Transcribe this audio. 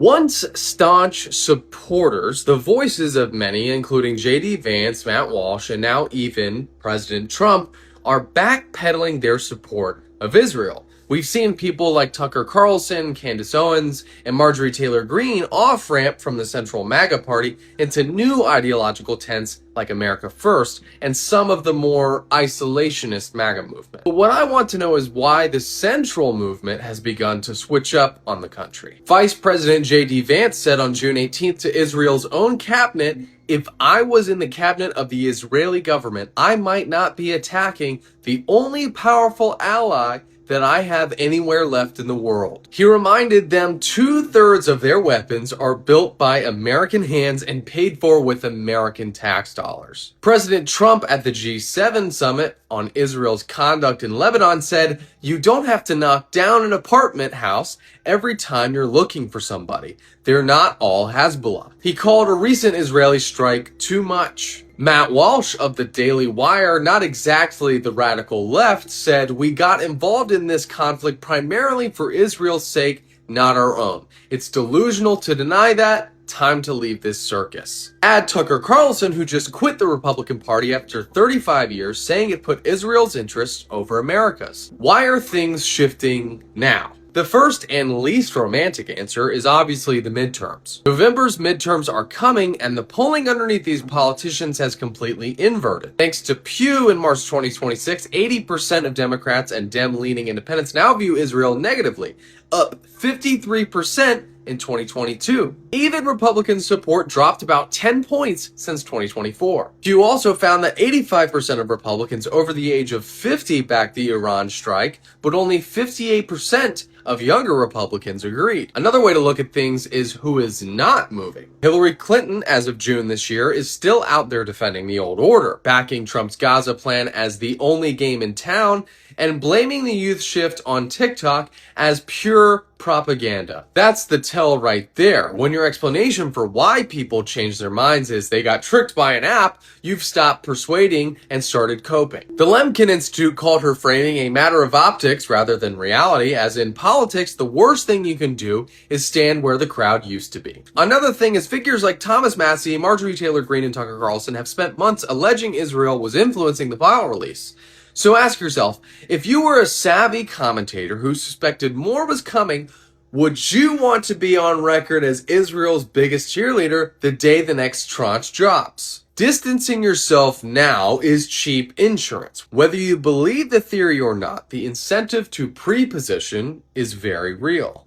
Once staunch supporters, the voices of many, including J.D. Vance, Matt Walsh, and now even President Trump, are backpedaling their support of Israel. We've seen people like Tucker Carlson, Candace Owens, and Marjorie Taylor Greene off-ramp from the central MAGA party into new ideological tents like America First and some of the more isolationist MAGA movement. But what I want to know is why the central movement has begun to switch up on the country. Vice President J.D. Vance said on June 18th to Israel's own cabinet, "If I was in the cabinet of the Israeli government, I might not be attacking the only powerful ally that I have anywhere left in the world." He reminded them 2/3 of their weapons are built by American hands and paid for with American tax dollars. President Trump at the G7 summit on Israel's conduct in Lebanon said, "You don't have to knock down an apartment house every time you're looking for somebody. They're not all Hezbollah." He called a recent Israeli strike too much. Matt Walsh of the Daily Wire, not exactly the radical left, said, "We got involved in this conflict primarily for Israel's sake, not our own. It's delusional to deny that. Time to leave this circus." Add Tucker Carlson, who just quit the Republican Party after 35 years, saying it put Israel's interests over America's. Why are things shifting now? The first and least romantic answer is obviously the midterms. November's midterms are coming, and the polling underneath these politicians has completely inverted. Thanks to Pew in March 2026, 80% of Democrats and Dem-leaning independents now view Israel negatively, up 53% in 2022. Even Republican support dropped about 10 points since 2024. Pew also found that 85% of Republicans over the age of 50 backed the Iran strike, but only 58% of younger Republicans agreed. Another way to look at things is who is not moving. Hillary Clinton, as of June this year, is still out there defending the old order, backing Trump's Gaza plan as the only game in town, and blaming the youth shift on TikTok as pure propaganda. That's the tell right there. When your explanation for why people change their minds is they got tricked by an app, you've stopped persuading and started coping. The Lemkin Institute called her framing a matter of optics rather than reality, as in politics, the worst thing you can do is stand where the crowd used to be. Another thing is figures like Thomas Massie, Marjorie Taylor Greene, and Tucker Carlson have spent months alleging Israel was influencing the file release. So ask yourself, if you were a savvy commentator who suspected more was coming, would you want to be on record as Israel's biggest cheerleader the day the next tranche drops? Distancing yourself now is cheap insurance. Whether you believe the theory or not, the incentive to pre-position is very real.